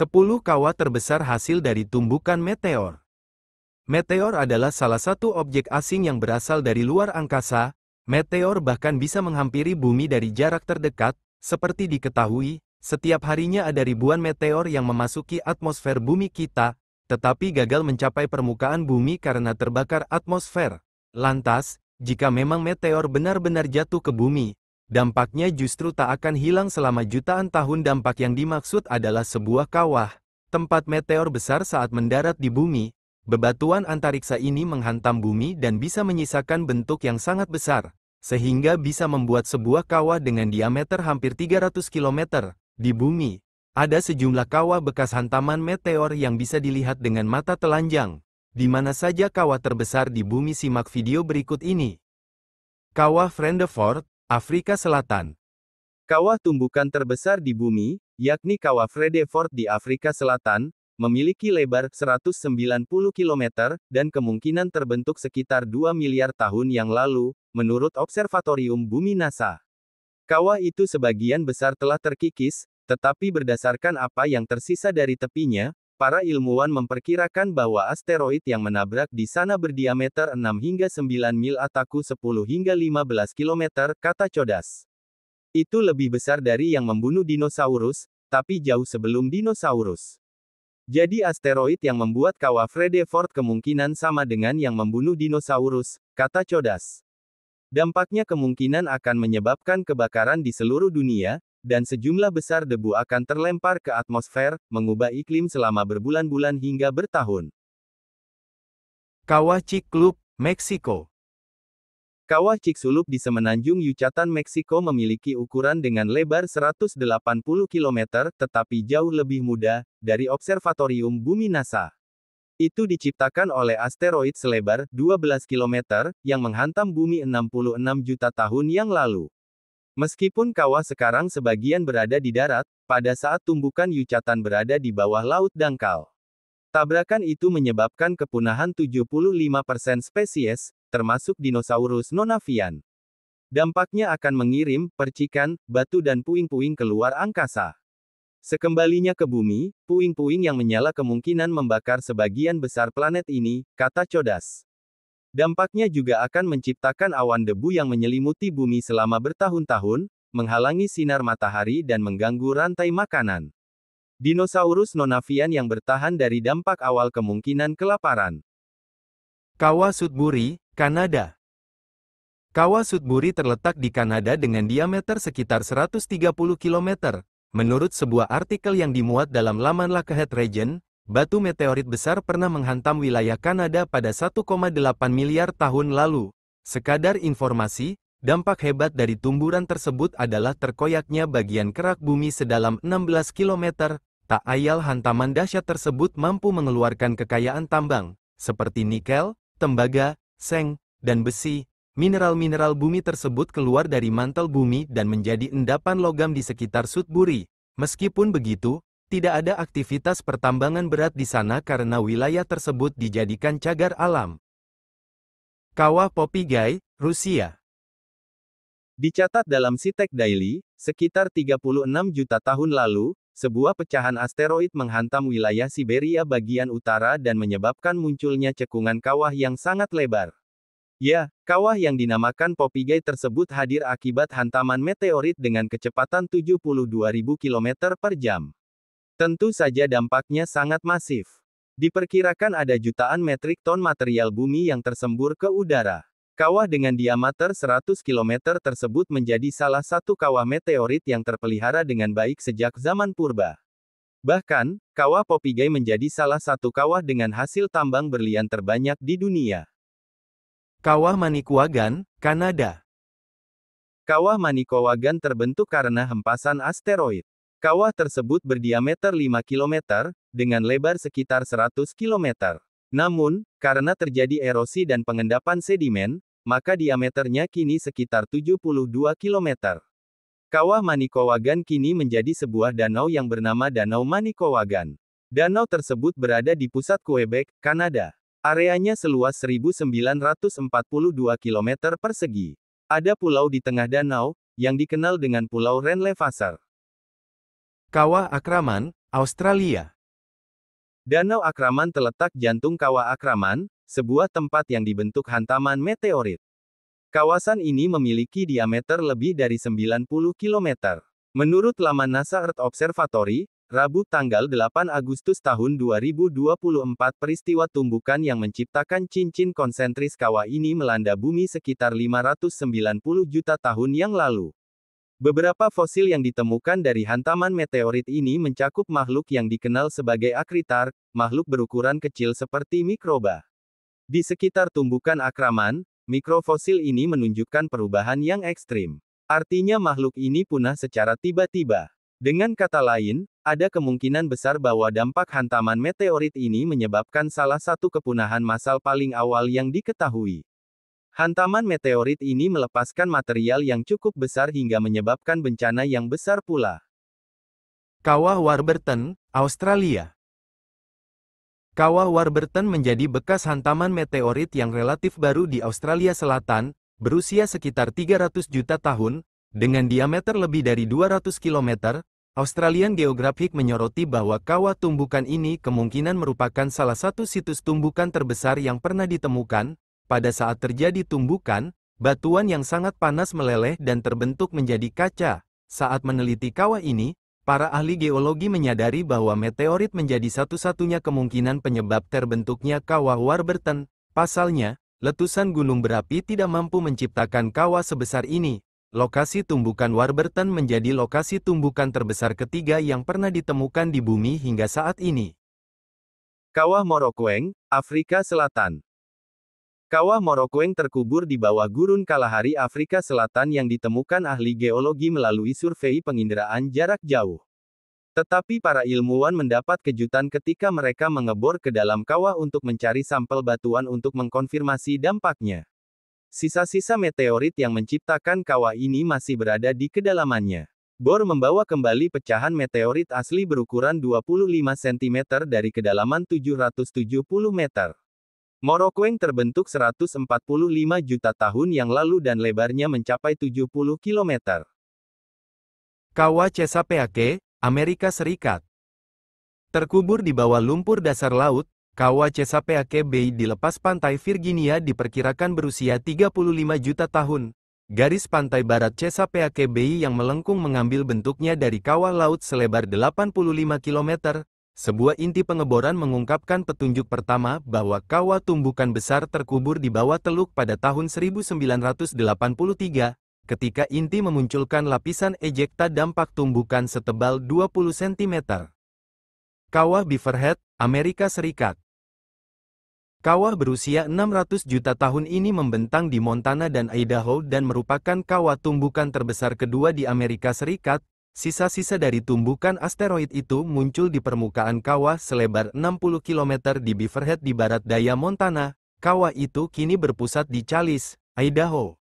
10 kawah terbesar hasil dari tumbukan meteor. Meteor adalah salah satu objek asing yang berasal dari luar angkasa. Meteor bahkan bisa menghampiri bumi dari jarak terdekat. Seperti diketahui, setiap harinya ada ribuan meteor yang memasuki atmosfer bumi kita, tetapi gagal mencapai permukaan bumi karena terbakar atmosfer. Lantas, jika memang meteor benar-benar jatuh ke bumi, dampaknya justru tak akan hilang selama jutaan tahun. Dampak yang dimaksud adalah sebuah kawah, tempat meteor besar saat mendarat di bumi. Bebatuan antariksa ini menghantam bumi dan bisa menyisakan bentuk yang sangat besar, sehingga bisa membuat sebuah kawah dengan diameter hampir 300 km di bumi. Ada sejumlah kawah bekas hantaman meteor yang bisa dilihat dengan mata telanjang. Di mana saja kawah terbesar di bumi? Simak video berikut ini. Kawah Vredefort, Afrika Selatan. Kawah tumbukan terbesar di bumi, yakni Kawah Vredefort di Afrika Selatan, memiliki lebar 190 km, dan kemungkinan terbentuk sekitar 2 miliar tahun yang lalu, menurut Observatorium Bumi NASA. Kawah itu sebagian besar telah terkikis, tetapi berdasarkan apa yang tersisa dari tepinya, para ilmuwan memperkirakan bahwa asteroid yang menabrak di sana berdiameter 6 hingga 9 mil atau 10 hingga 15 km, kata Chodas. Itu lebih besar dari yang membunuh dinosaurus, tapi jauh sebelum dinosaurus. Jadi asteroid yang membuat kawah Vredefort kemungkinan sama dengan yang membunuh dinosaurus, kata Chodas. Dampaknya kemungkinan akan menyebabkan kebakaran di seluruh dunia, dan sejumlah besar debu akan terlempar ke atmosfer, mengubah iklim selama berbulan-bulan hingga bertahun. Kawah Chicxulub, Meksiko. Kawah Chicxulub di semenanjung Yucatan, Meksiko memiliki ukuran dengan lebar 180 km, tetapi jauh lebih muda dari Observatorium Bumi NASA. Itu diciptakan oleh asteroid selebar 12 km yang menghantam bumi 66 juta tahun yang lalu. Meskipun kawah sekarang sebagian berada di darat, pada saat tumbukan Yucatan berada di bawah laut dangkal. Tabrakan itu menyebabkan kepunahan 75% spesies, termasuk dinosaurus nonavian. Dampaknya akan mengirim percikan, batu dan puing-puing keluar angkasa. Sekembalinya ke bumi, puing-puing yang menyala kemungkinan membakar sebagian besar planet ini, kata Chodas. Dampaknya juga akan menciptakan awan debu yang menyelimuti bumi selama bertahun-tahun, menghalangi sinar matahari dan mengganggu rantai makanan. Dinosaurus nonavian yang bertahan dari dampak awal kemungkinan kelaparan. Kawah Sudbury, Kanada. Kawah Sudbury terletak di Kanada dengan diameter sekitar 130 km. Menurut sebuah artikel yang dimuat dalam laman Lockheed Region, batu meteorit besar pernah menghantam wilayah Kanada pada 1,8 miliar tahun lalu. Sekadar informasi, dampak hebat dari tumburan tersebut adalah terkoyaknya bagian kerak bumi sedalam 16 km. Tak ayal hantaman dahsyat tersebut mampu mengeluarkan kekayaan tambang, seperti nikel, tembaga, seng, dan besi. Mineral-mineral bumi tersebut keluar dari mantel bumi dan menjadi endapan logam di sekitar Sudbury. Meskipun begitu, tidak ada aktivitas pertambangan berat di sana karena wilayah tersebut dijadikan cagar alam. Kawah Popigai, Rusia. Dicatat dalam Sitek Daily, sekitar 36 juta tahun lalu, sebuah pecahan asteroid menghantam wilayah Siberia bagian utara dan menyebabkan munculnya cekungan kawah yang sangat lebar. Ya, kawah yang dinamakan Popigai tersebut hadir akibat hantaman meteorit dengan kecepatan 72.000 km per jam. Tentu saja dampaknya sangat masif. Diperkirakan ada jutaan metrik ton material bumi yang tersembur ke udara. Kawah dengan diameter 100 km tersebut menjadi salah satu kawah meteorit yang terpelihara dengan baik sejak zaman purba. Bahkan, kawah Popigai menjadi salah satu kawah dengan hasil tambang berlian terbanyak di dunia. Kawah Manicouagan, Kanada. Kawah Manicouagan terbentuk karena hempasan asteroid. Kawah tersebut berdiameter 5 km, dengan lebar sekitar 100 km. Namun, karena terjadi erosi dan pengendapan sedimen, maka diameternya kini sekitar 72 km. Kawah Manicouagan kini menjadi sebuah danau yang bernama Danau Manicouagan. Danau tersebut berada di pusat Quebec, Kanada. Areanya seluas 1942 km persegi. Ada pulau di tengah danau, yang dikenal dengan Pulau Rennes-Levasseur. Kawah Akraman, Australia. Danau Akraman terletak jantung Kawah Akraman, sebuah tempat yang dibentuk hantaman meteorit. Kawasan ini memiliki diameter lebih dari 90 km. Menurut laman NASA Earth Observatory, Rabu tanggal 8 Agustus tahun 2024 peristiwa tumbukan yang menciptakan cincin konsentris kawah ini melanda bumi sekitar 590 juta tahun yang lalu. Beberapa fosil yang ditemukan dari hantaman meteorit ini mencakup makhluk yang dikenal sebagai akritar, makhluk berukuran kecil seperti mikroba. Di sekitar tumbukan Akraman, mikrofosil ini menunjukkan perubahan yang ekstrim. Artinya makhluk ini punah secara tiba-tiba. Dengan kata lain, ada kemungkinan besar bahwa dampak hantaman meteorit ini menyebabkan salah satu kepunahan massal paling awal yang diketahui. Hantaman meteorit ini melepaskan material yang cukup besar hingga menyebabkan bencana yang besar pula. Kawah Warburton, Australia. Kawah Warburton menjadi bekas hantaman meteorit yang relatif baru di Australia Selatan, berusia sekitar 300 juta tahun, dengan diameter lebih dari 200 km. Australian Geographic menyoroti bahwa kawah tumbukan ini kemungkinan merupakan salah satu situs tumbukan terbesar yang pernah ditemukan. Pada saat terjadi tumbukan, batuan yang sangat panas meleleh dan terbentuk menjadi kaca. Saat meneliti kawah ini, para ahli geologi menyadari bahwa meteorit menjadi satu-satunya kemungkinan penyebab terbentuknya kawah Warburton. Pasalnya, letusan gunung berapi tidak mampu menciptakan kawah sebesar ini. Lokasi tumbukan Warburton menjadi lokasi tumbukan terbesar ketiga yang pernah ditemukan di bumi hingga saat ini. Kawah Morokweng, Afrika Selatan. Kawah Morokweng terkubur di bawah Gurun Kalahari Afrika Selatan yang ditemukan ahli geologi melalui survei penginderaan jarak jauh. Tetapi para ilmuwan mendapat kejutan ketika mereka mengebor ke dalam kawah untuk mencari sampel batuan untuk mengkonfirmasi dampaknya. Sisa-sisa meteorit yang menciptakan kawah ini masih berada di kedalamannya. Bor membawa kembali pecahan meteorit asli berukuran 25 cm dari kedalaman 770 meter. Morokweng terbentuk 145 juta tahun yang lalu dan lebarnya mencapai 70 km. Kawah Chesapeake, Amerika Serikat. Terkubur di bawah lumpur dasar laut, kawah Chesapeake Bay di lepas pantai Virginia diperkirakan berusia 35 juta tahun. Garis pantai barat Chesapeake Bay yang melengkung mengambil bentuknya dari kawah laut selebar 85 km. Sebuah inti pengeboran mengungkapkan petunjuk pertama bahwa kawah tumbukan besar terkubur di bawah teluk pada tahun 1983, ketika inti memunculkan lapisan ejekta dampak tumbukan setebal 20 cm. Kawah Beaverhead, Amerika Serikat. Kawah berusia 600 juta tahun ini membentang di Montana dan Idaho dan merupakan kawah tumbukan terbesar kedua di Amerika Serikat. Sisa-sisa dari tumbukan asteroid itu muncul di permukaan kawah selebar 60 km di Beaverhead di barat daya Montana. Kawah itu kini berpusat di Challis, Idaho.